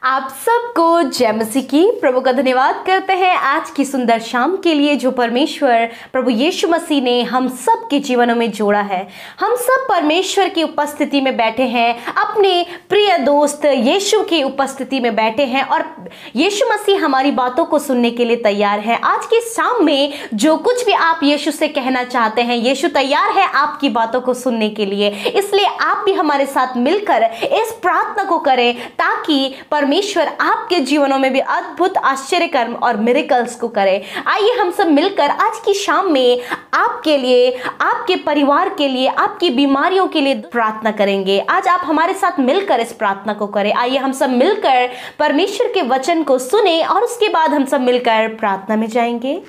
आप सबको जय मसीह की। प्रभु का धन्यवाद करते हैं आज की सुंदर शाम के लिए जो परमेश्वर प्रभु यीशु मसीह ने हम सब के जीवनों में जोड़ा है। हम सब परमेश्वर की उपस्थिति में बैठे हैं, अपने प्रिय दोस्त यीशु की उपस्थिति में बैठे हैं और यीशु मसीह हमारी बातों को सुनने के लिए तैयार है। आज की शाम में जो कुछ भी आप यीशु से कहना चाहते हैं, यीशु तैयार है आपकी बातों को सुनने के लिए। इसलिए आप भी हमारे साथ मिलकर इस प्रार्थना को करें ताकि परमेश्वर आपके जीवनों में भी अद्भुत आश्चर्य कर्म और मिरेकल्स को करे। आइए हम सब मिलकर आज की शाम में आपके लिए, आपके परिवार के लिए, आपकी बीमारियों के लिए प्रार्थना करेंगे। आज आप हमारे साथ मिलकर इस प्रार्थना को करें। आइए हम सब मिलकर परमेश्वर के वचन को सुने और उसके बाद हम सब मिलकर प्रार्थना में जाएंगे।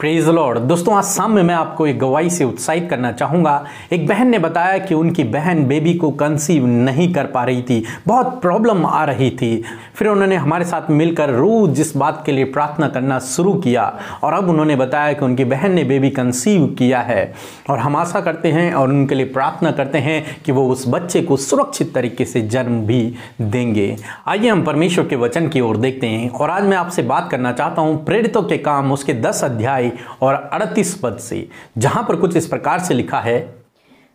Praise the Lord. दोस्तों, आज शाम में मैं आपको एक गवाही से उत्साहित करना चाहूँगा। एक बहन ने बताया कि उनकी बहन बेबी को कंसीव नहीं कर पा रही थी, बहुत प्रॉब्लम आ रही थी। फिर उन्होंने हमारे साथ मिलकर रोज इस बात के लिए प्रार्थना करना शुरू किया और अब उन्होंने बताया कि उनकी बहन ने बेबी कंसीव किया है और हम आशा करते हैं और उनके लिए प्रार्थना करते हैं कि वो उस बच्चे को सुरक्षित तरीके से जन्म भी देंगे। आइए हम परमेश्वर के वचन की ओर देखते हैं और आज मैं आपसे बात करना चाहता हूँ प्रेरितों के काम उसके 10 अध्याय और 38 पद से, जहां पर कुछ इस प्रकार से लिखा है।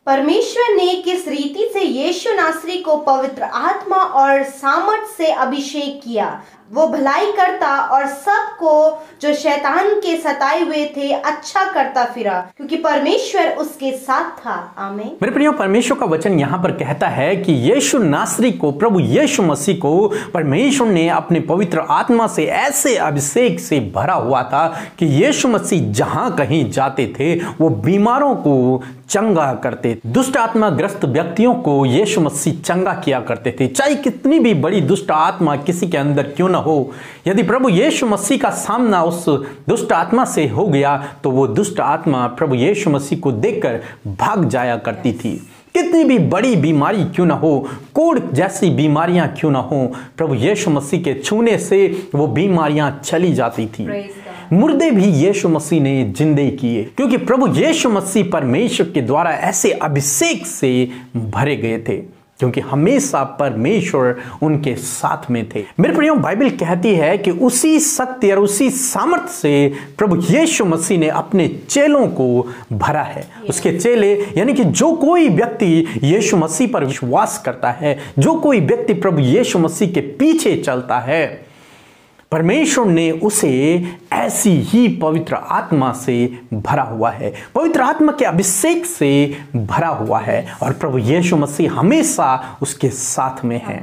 परमेश्वर ने किस रीति से यीशु नासरी को पवित्र आत्मा और सामर्थ से अभिषेक किया, वो भलाई करता और सबको जो शैतान के सताए हुए थे अच्छा करता फिरा, क्योंकि परमेश्वर उसके साथ था। आमीन। मेरे प्रियो, परमेश्वर का वचन यहाँ पर कहता है कि यीशु नासरी को, प्रभु यीशु मसीह को परमेश्वर ने अपने पवित्र आत्मा से ऐसे अभिषेक से भरा हुआ था कि यीशु मसीह जहां कहीं जाते थे वो बीमारों को चंगा करते, दुष्ट आत्मा ग्रस्त व्यक्तियों को यीशु मसीह चंगा किया करते थे। चाहे कितनी भी बड़ी दुष्ट आत्मा किसी के अंदर क्यों ना हो, यदि प्रभु यीशु मसीह का सामना उस दुष्ट आत्मा से हो गया तो वो दुष्ट आत्मा प्रभु यीशु मसीह को देखकर भाग जाया करती थी। कितनी भी बड़ी बीमारी क्यों ना हो, कोढ़ जैसी बीमारियां क्यों ना हो, प्रभु यीशु मसीह के छूने से वो बीमारियां चली जाती थी। मुर्दे भी यीशु मसीह ने जिंदे किए, क्योंकि प्रभु यीशु मसीह परमेश्वर के द्वारा ऐसे अभिषेक से भरे गए थे, क्योंकि हमेशा परमेश्वर उनके साथ में थे। मेरे प्रियो, बाइबल कहती है कि उसी शक्ति और उसी सामर्थ्य से प्रभु यीशु मसीह ने अपने चेलों को भरा है। उसके चेले यानी कि जो कोई व्यक्ति यीशु मसीह पर विश्वास करता है, जो कोई व्यक्ति प्रभु यीशु मसीह के पीछे चलता है, परमेश्वर ने उसे ऐसी ही पवित्र आत्मा से भरा हुआ है, पवित्र आत्मा के अभिषेक से भरा हुआ है और प्रभु यीशु मसीह हमेशा उसके साथ में है।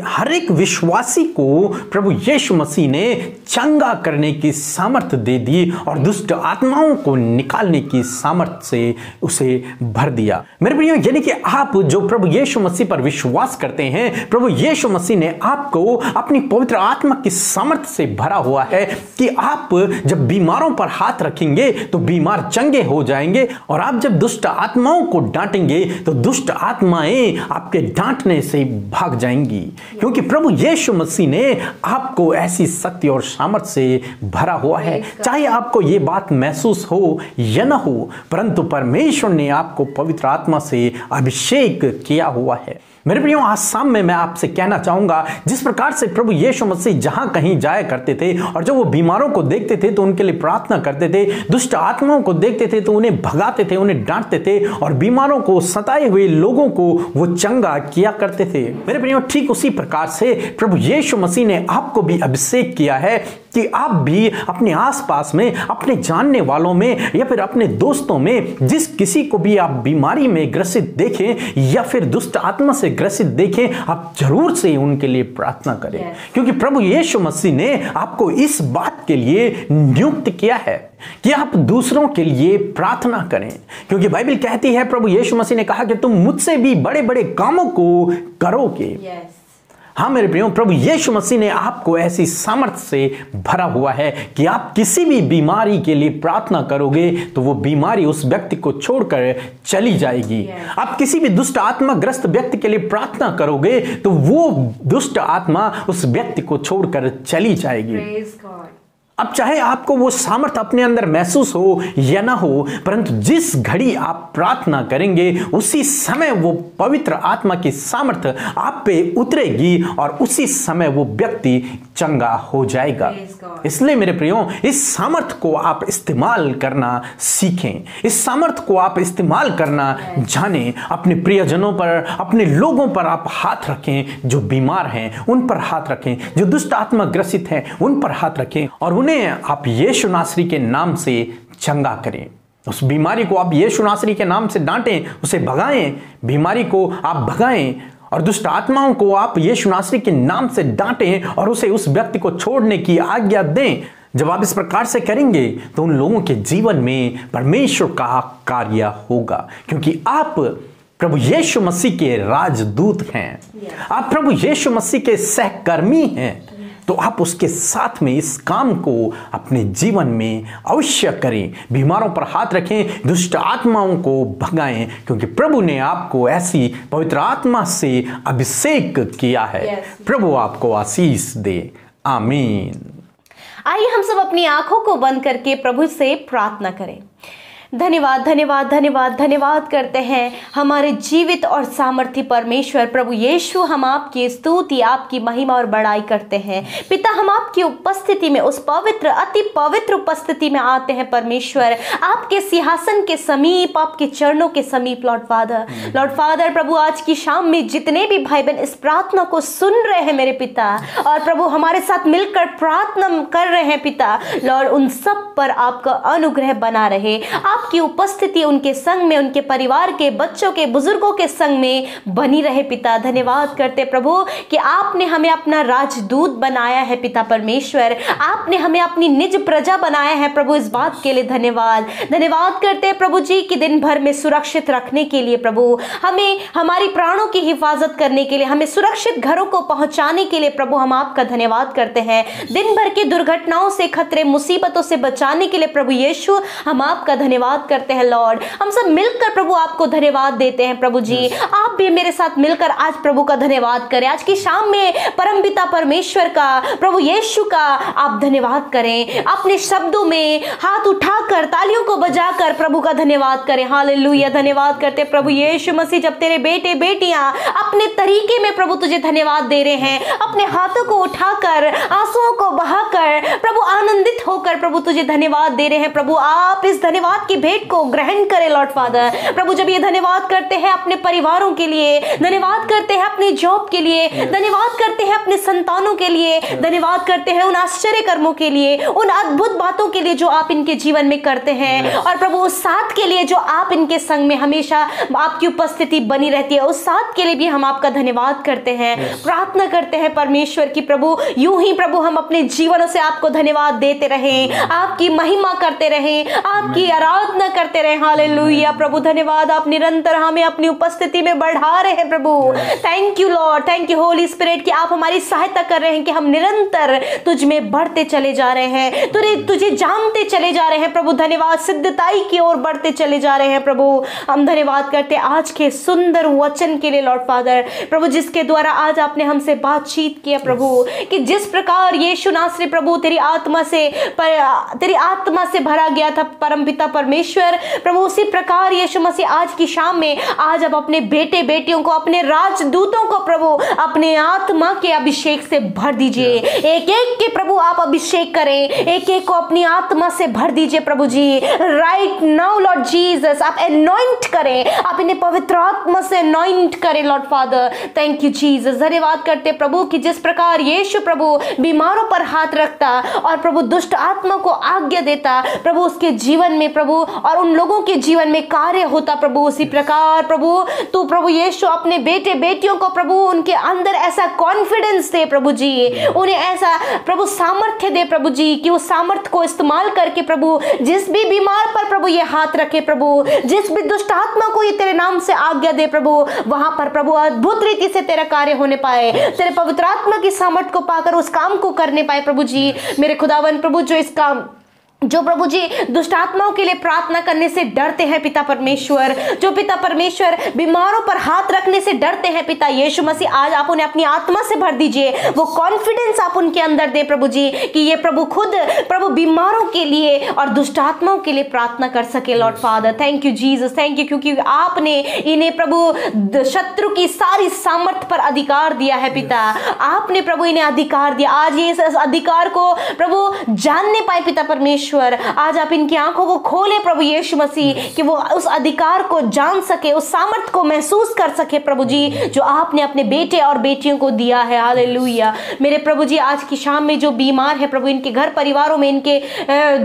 हर एक विश्वासी को प्रभु यीशु मसीह ने चंगा करने की सामर्थ्य दे दी और दुष्ट आत्माओं को निकालने की सामर्थ्य से उसे भर दिया। मेरे प्रियो, यानी कि आप जो प्रभु यीशु मसीह पर विश्वास करते हैं, प्रभु यीशु मसीह ने आपको अपनी पवित्र आत्मा की सामर्थ्य से भरा हुआ है कि आप जब बीमारों पर हाथ रखेंगे तो बीमार चंगे हो जाएंगे और आप जब दुष्ट आत्माओं को डांटेंगे तो दुष्ट आत्माएं आपके डांटने से भाग जाएंगी, क्योंकि प्रभु यीशु मसीह ने आपको ऐसी शक्ति और सामर्थ्य से भरा हुआ है। चाहे आपको यह बात महसूस हो या न हो, परंतु परमेश्वर ने आपको पवित्र आत्मा से अभिषेक किया हुआ है। मेरे प्रियो, आज शाम में मैं आपसे कहना चाहूंगा, जिस प्रकार से प्रभु यीशु मसीह जहां कहीं जाया करते थे और जब वो बीमारों को देखते थे तो उनके लिए प्रार्थना करते थे, दुष्ट आत्माओं को देखते थे तो उन्हें भगाते थे, उन्हें डांटते थे और बीमारों को, सताए हुए लोगों को वो चंगा किया करते थे। मेरे प्रियो, ठीक उसी प्रकार से प्रभु यीशु मसीह ने आपको भी अभिषेक किया है कि आप भी अपने आसपास में, अपने जानने वालों में या फिर अपने दोस्तों में जिस किसी को भी आप बीमारी में ग्रसित देखें या फिर दुष्ट आत्मा से ग्रसित देखें, आप जरूर से उनके लिए प्रार्थना करें, क्योंकि प्रभु यीशु मसीह ने आपको इस बात के लिए नियुक्त किया है कि आप दूसरों के लिए प्रार्थना करें, क्योंकि बाइबल कहती है, प्रभु यीशु मसीह ने कहा कि तुम मुझसे भी बड़े बड़े कामों को करोगे। हाँ मेरे प्रियो, प्रभु यीशु मसीह ने आपको ऐसी सामर्थ्य से भरा हुआ है कि आप किसी भी बीमारी के लिए प्रार्थना करोगे तो वो बीमारी उस व्यक्ति को छोड़कर चली जाएगी। आप किसी भी दुष्ट आत्मा ग्रस्त व्यक्ति के लिए प्रार्थना करोगे तो वो दुष्ट आत्मा उस व्यक्ति को छोड़कर चली जाएगी। अब चाहे आपको वो सामर्थ्य अपने अंदर महसूस हो या ना हो, परंतु जिस घड़ी आप प्रार्थना करेंगे उसी समय वो पवित्र आत्मा की सामर्थ्य आप पे उतरेगी और उसी समय वो व्यक्ति चंगा हो जाएगा। इसलिए मेरे प्रियो, इस सामर्थ्य को आप इस्तेमाल करना सीखें, इस सामर्थ्य को आप इस्तेमाल करना जानें। अपने प्रियजनों पर, अपने लोगों पर आप हाथ रखें, जो बीमार हैं उन पर हाथ रखें, जो दुष्ट आत्मा ग्रसित हैं उन पर हाथ रखें और उन्हें आप यीशु नासरी के नाम से चंगा करें। उस बीमारी को आप यीशु नासरी के नाम से डांटें, उसे भगाएं, बीमारी को आप भगाएं और दुष्ट आत्माओं को आप यीशु नासरी के नाम से डांटें और उस व्यक्ति को छोड़ने की आज्ञा दें। जब आप इस प्रकार से करेंगे तो उन लोगों के जीवन में परमेश्वर का कार्य होगा, क्योंकि आप प्रभु यीशु मसीह के राजदूत हैं, आप प्रभु यीशु मसीह के सहकर्मी हैं। तो आप उसके साथ में इस काम को अपने जीवन में अवश्य करें। बीमारों पर हाथ रखें, दुष्ट आत्माओं को भगाएं, क्योंकि प्रभु ने आपको ऐसी पवित्र आत्मा से अभिषेक किया है। प्रभु आपको आशीष दे। आमीन। आइए हम सब अपनी आंखों को बंद करके प्रभु से प्रार्थना करें। धन्यवाद धन्यवाद धन्यवाद धन्यवाद करते हैं हमारे जीवित और सामर्थी परमेश्वर प्रभु यीशु। हम आपकी स्तुति, आपकी महिमा और बड़ाई करते हैं पिता। हम आपकी उपस्थिति में, उस पवित्र, अति पवित्र उपस्थिति में आते हैं परमेश्वर, आपके सिंहासन के समीप, आपके चरणों के समीप। लॉर्ड फादर प्रभु, आज की शाम में जितने भी भाई बहन इस प्रार्थना को सुन रहे हैं मेरे पिता, और प्रभु हमारे साथ मिलकर प्रार्थना कर रहे हैं पिता, लॉर्ड उन सब पर आपका अनुग्रह बना रहे। आपकी उपस्थिति उनके संग में, उनके परिवार के बच्चों के, बुजुर्गों के संग में बनी रहे पिता। धन्यवाद करते प्रभु कि आपने हमें अपना राजदूत बनाया है पिता परमेश्वर, आपने हमें अपनी निज प्रजा बनाया है प्रभु। इस बात के लिए धन्यवाद करते प्रभु जी कि दिन भर में सुरक्षित रखने के लिए प्रभु, हमें हमारी प्राणों की हिफाजत करने के लिए, हमें सुरक्षित घरों को पहुंचाने के लिए प्रभु हम आपका धन्यवाद करते हैं। दिन भर की दुर्घटनाओं से, खतरे, मुसीबतों से बचाने के लिए प्रभु यीशु हम आपका धन्यवाद करते हैं। लॉर्ड हम सब मिलकर प्रभु आपको धन्यवाद देते हैं प्रभु जी। आप भी मेरे साथ मिलकर आज प्रभु का धन्यवाद करें। आज की शाम में परमपिता परमेश्वर का, प्रभु यीशु का आप धन्यवाद करें। अपने शब्दों में हाथ उठाकर, तालियों को बजाकर प्रभु का धन्यवाद करें। हालेलुया। धन्यवाद करते प्रभु यीशु मसीह, जब तेरे बेटे बेटियां अपने तरीके में प्रभु तुझे धन्यवाद दे रहे हैं, अपने हाथों को उठाकर, आंसुओं को बहाकर प्रभु आनंदित होकर प्रभु तुझे धन्यवाद दे रहे हैं प्रभु। आप इस धन्यवाद की भेंट को ग्रहण करें लॉर्ड फादर। प्रभु जब ये धन्यवाद करते हैं अपने परिवारों के लिए, धन्यवाद करते हैं अपने जॉब के लिए, धन्यवाद करते हैं अपने संतानों के लिए, धन्यवाद करते हैं उन आश्चर्य कर्मों के लिए, उन अद्भुत बातों के लिए जो आप इनके जीवन में करते हैं, और प्रभु उस साथ के लिए जो आप इनके संग में हमेशा आपकी उपस्थिति बनी रहती है, उस साथ के लिए भी हम आपका धन्यवाद करते हैं। प्रार्थना करते हैं परमेश्वर की प्रभु यूं ही प्रभु हम अपने जीवनों से आपको धन्यवाद देते रहें, आपकी महिमा करते रहें, आपकी आराधना करते रहे। हालेलुया प्रभु धन्यवाद, आप निरंतर हमें अपनी उपस्थिति में बढ़ा रहे हैं प्रभु। Thank you lord, thank you holy spirit कि आप हमारी सहायता कर रहे हैं कि हम निरंतर तुझ में बढ़ते चले जा रहे हैं, तुझे जानते चले जा रहे हैं प्रभु। धन्यवाद, सिद्धताई की ओर बढ़ते चले जा रहे हैं प्रभु। हम धन्यवाद करते आज के सुंदर वचन के लिए लॉर्ड फादर प्रभु, जिसके द्वारा आज आपने हमसे बातचीत किया प्रभु, कि जिस प्रकार यीशु नासरी प्रभु तेरी आत्मा से भरा गया था परमपिता परमेश्वर प्रभु, उसी प्रकार यीशु मसीह आज की शाम में आज अब अपने बेटे बेटियों को, अपने राजदूतों को प्रभु अपने आत्मा के अभिषेक से भर दीजिए। एक एक के प्रभु आप अभिषेक करें, एक एक को अपनी आत्मा से भर दीजिए प्रभु जी। राइट नाउ लॉर्ड जीसस आप अनॉइंट करें, आप इन्हें पवित्र आत्मा से अनॉइंट करें Lord father. Thank you Jesus. धन्यवाद करते प्रभु कि जिस प्रकार यीशु प्रभु बीमारों पर हाथ रखता और प्रभु दुष्ट आत्मा को आज्ञा देता प्रभु, उसके जीवन में प्रभु और उन लोगों के जीवन में कार्य होता प्रभु, उसी प्रकार प्रभु तू प्रभु यीशु अपने बेटे बेटियों को प्रभु उनके अंदर ऐसा कॉन्फिडेंस दे प्रभु जी, उन्हें ऐसा प्रभु सामर्थ्य दे प्रभु जी कि उस सामर्थ्य को इस्तेमाल करके प्रभु जिस भी बीमार पर प्रभु ये हाथ रखे प्रभु, जिस भी दुष्ट आत्मा को ये तेरे नाम से आज्ञा दे प्रभु, वहां पर प्रभु अद्भुत रीति से तेरा कार्य होने पाए, तेरे पवित्र आत्मा की सामर्थ्य को पाकर उस काम को करने पाए प्रभु जी। मेरे खुदावन प्रभु जो इस काम जो प्रभु जी दुष्ट आत्माओं के लिए प्रार्थना करने से डरते हैं पिता परमेश्वर, जो पिता परमेश्वर बीमारों पर हाथ रखने से डरते हैं पिता यीशु मसीह, आज आप उन्हें अपनी आत्मा से भर दीजिए। वो कॉन्फिडेंस आप उनके अंदर दे प्रभु जी कि ये प्रभु खुद प्रभु बीमारों के लिए और दुष्ट आत्माओं के लिए प्रार्थना कर सके। Lord father thank you Jesus, thank you, क्योंकि आपने इन्हें प्रभु शत्रु की सारी सामर्थ पर अधिकार दिया है पिता। आपने प्रभु इन्हें अधिकार दिया। आज ये इस अधिकार को प्रभु जानने पाए पिता परमेश्वर। आज आप इनकी आंखों को खोले प्रभु यीशु मसीह कि वो उस अधिकार को जान सके, उस सामर्थ को महसूस कर सके प्रभु जी जो आपने अपने बेटे और बेटियों को दिया है। हालेलुया। मेरे प्रभु जी आज की शाम में जो बीमार है प्रभु, इनके घर परिवारों में, इनके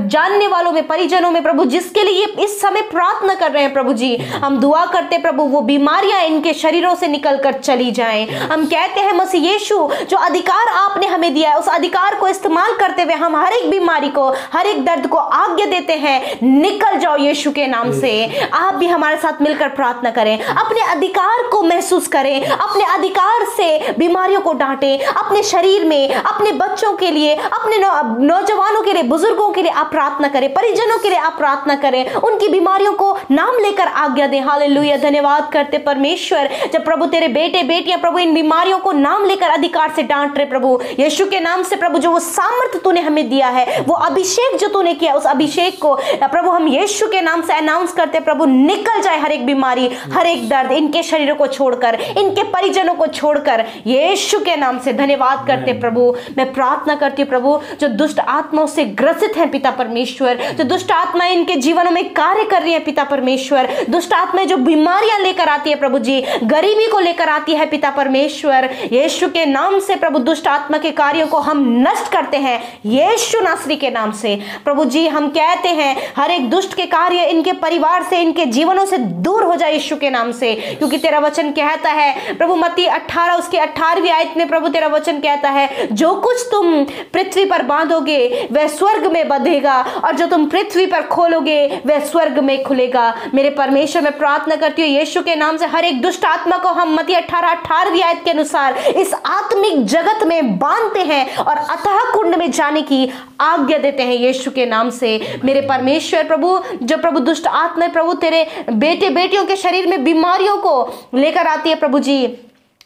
जानने वालों में, परिजनों में प्रभु, जिसके लिए इस समय प्रार्थना कर रहे हैं प्रभु जी, हम दुआ करते प्रभु वो बीमारियां इनके शरीरों से निकल कर चली जाएं। हम कहते हैं मसीह यीशु जो अधिकार आपने हमें दिया है उस अधिकार को इस्तेमाल करते हुए हम हर एक बीमारी को, हर एक दर्द को आज्ञा देते हैं, निकल जाओ यीशु के नाम से। आप भी हमारे साथ मिलकर प्रार्थना करें, अपने अधिकार को महसूस करें, अपने अधिकार से बीमारियों को डांटें। अपने शरीर में, अपने बच्चों के लिए, अपने नौजवानों के लिए, बुजुर्गों के लिए आप प्रार्थना करें, परिजनों के लिए आप प्रार्थना करें, उनकी बीमारियों को नाम लेकर आज्ञा दें। हालेलुया। धन्यवाद करते परमेश्वर जब प्रभु तेरे बेटे बेटियां प्रभु इन बीमारियों को नाम लेकर अधिकार से डांट रहे प्रभु यीशु के नाम से प्रभु, जो वो सामर्थ तूने हमें दिया है, वो अभिषेक जो तूने किया, उस अभिषेक को प्रभु हम यीशु के नाम से अनाउंस करते प्रभु, निकल जाए हर एक बीमारी, हर एक दर्द इनके शरीरों को छोड़कर, इनके परिजनों को छोड़कर यीशु के नाम से। धन्यवाद करते प्रभु। मैं प्रार्थना करती हूँ प्रभु जो दुष्ट आत्माओं से ग्रसित हैं पिता परमेश्वर, जो दुष्ट आत्माएं इनके जीवनों में कार्य कर रही है पिता परमेश्वर, दुष्ट आत्माएं जो बीमारियां लेकर आती है प्रभु जी, गरीबी को लेकर आती है पिता परमेश्वर, यीशु के नाम से प्रभु दुष्ट आत्मा के कार्यों को हम नष्ट करते हैं यीशु नासरी के नाम से। प्रभु जी हम कहते हैं हर एक दुष्ट के कार्य इनके परिवार से, इनके जीवनों से दूर हो जाए यीशु के नाम से, क्योंकि तेरा वचन कहता है प्रभु मत्ती 18 उसके 18वीं आयत में प्रभु तेरा वचन कहता है जो कुछ तुम पृथ्वी पर बांधोगे वह स्वर्ग में बंधेगा और जो तुम पृथ्वी पर खोलोगे वह स्वर्ग में खुलेगा। मेरे परमेश्वर मैं प्रार्थना करती हूँ यीशु के नाम से हर एक दुष्ट आत्मा को हम मत्ती 18वीं आयत के अनुसार इस आत्मिक जगत में बांधते हैं और अथाह कुंड में जाने की आज्ञा देते हैं यीशु के नाम से। मेरे परमेश्वर प्रभु जो प्रभु दुष्ट आत्मा प्रभु तेरे बेटे बेटियों के शरीर में बीमारियों को लेकर आती है प्रभु जी,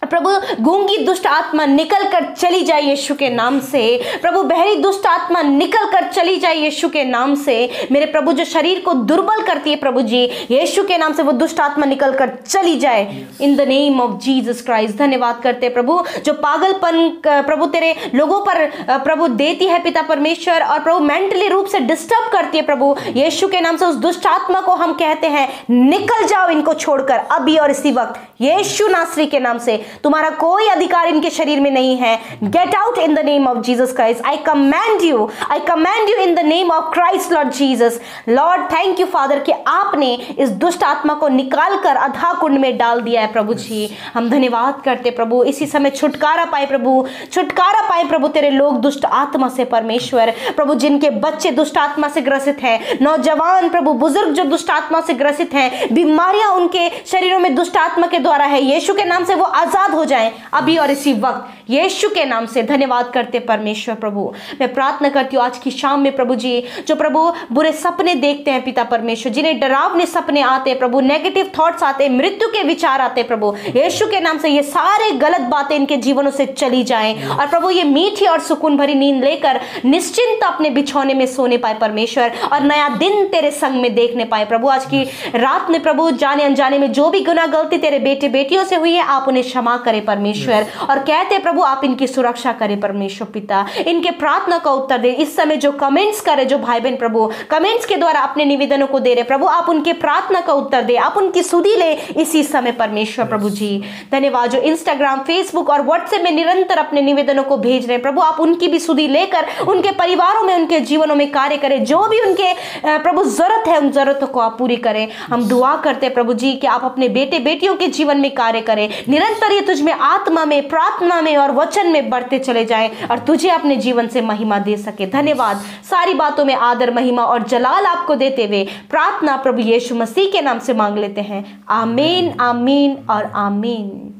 प्रभु गूंगी दुष्ट आत्मा निकल कर चली जाए यीशु के नाम से। प्रभु बहरी दुष्ट आत्मा निकल कर चली जाए यीशु के नाम से। मेरे प्रभु जो शरीर को दुर्बल करती है प्रभु जी, यीशु के नाम से वो दुष्ट आत्मा निकल कर चली जाए in the name of Jesus Christ. धन्यवाद करते प्रभु जो पागलपन प्रभु तेरे लोगों पर प्रभु देती है पिता परमेश्वर और प्रभु मेंटली रूप से डिस्टर्ब करती है प्रभु, यीशु के नाम से उस दुष्ट आत्मा को हम कहते हैं निकल जाओ इनको छोड़कर अभी और इसी वक्त यीशु नासरी के नाम से। तुम्हारा कोई अधिकार इनके शरीर में नहीं है। Get out in the name of Jesus Christ. I command you in the name of Christ Lord Jesus. Lord thank you father कि आपने इस दुष्ट आत्मा को निकाल कर अथाह कुंड में डाल दिया है प्रभु जी। हम धन्यवाद करते प्रभु इसी समय छुटकारा पाए प्रभु, छुटकारा पाए प्रभु तेरे लोग दुष्ट आत्मा से परमेश्वर। प्रभु जिनके बच्चे दुष्ट आत्मा से ग्रसित हैं, नौजवान प्रभु बुजुर्ग जो दुष्ट आत्मा से ग्रसित हैं, बीमारियां उनके शरीरों में दुष्ट आत्मा के द्वारा है, यीशु के नाम से वो आजाद हो जाएं अभी और इसी वक्त यीशु के नाम से। धन्यवाद करते परमेश्वर प्रभु। मैं प्रार्थना करती हूँ आज की शाम में प्रभु जी जो प्रभु बुरे सपने देखते हैं पिता परमेश्वर, जिन्हें डरावने सपने आते हैं प्रभु, नेगेटिव थॉट्स आते हैं, मृत्यु के विचार आते हैं प्रभु, यीशु के नाम से ये सारे गलत बातें इनके जीवनों से चली जाएं और प्रभु ये मीठी और सुकून भरी नींद लेकर निश्चिंत अपने बिछौने में सोने पाए परमेश्वर और नया दिन तेरे संग में देखने पाए प्रभु। आज की रात में प्रभु जाने अनजाने में जो भी गुनाह गलती तेरे बेटे बेटियों से हुई है आप उन्हें क्षमा करें परमेश्वर और कहते प्रभु आप इनकी सुरक्षा करें परमेश्वर पिता, इनके प्रार्थना का उत्तर दे। इस समय जो कमेंट्स करे जो भाई बहन प्रभु कमेंट्स के द्वारा अपने निवेदनों को दे रहे प्रभु, आप उनके प्रार्थना का उत्तर दे, आप उनकी सुधि ले इसी समय परमेश्वर प्रभु जी। धन्यवाद जो इंस्टाग्राम फेसबुक और व्हाट्सएप में निरंतर अपने निवेदनों को भेज रहे हैं प्रभु, आप उनकी भी सुधि लेकर उनके परिवारों में उनके जीवनों में कार्य करें, जो भी उनके प्रभु जरूरत है उन जरूरतों को आप पूरी करें। हम दुआ करते प्रभु जी कि आप अपने बेटे बेटियों के जीवन में कार्य करें, निरंतर ये तुझ में आत्मा में प्रार्थना में और वचन में बढ़ते चले जाएं और तुझे अपने जीवन से महिमा दे सके। धन्यवाद सारी बातों में आदर महिमा और जलाल आपको देते हुए प्रार्थना प्रभु यीशु मसीह के नाम से मांग लेते हैं। आमीन आमीन और आमीन।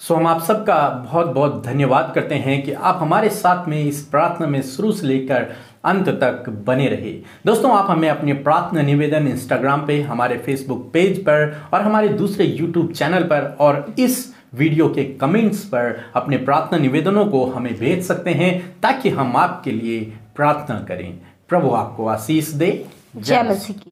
सो हम आप सबका बहुत बहुत धन्यवाद करते हैं कि आप हमारे साथ में इस प्रार्थना में शुरू से लेकर अंत तक बने रहे। दोस्तों, आप हमें अपने प्रार्थना निवेदन इंस्टाग्राम पे, हमारे फेसबुक पेज पर और हमारे दूसरे यूट्यूब चैनल पर और इस वीडियो के कमेंट्स पर अपने प्रार्थना निवेदनों को हमें भेज सकते हैं ताकि हम आपके लिए प्रार्थना करें। प्रभु आपको आशीष दे। जय मसीह की।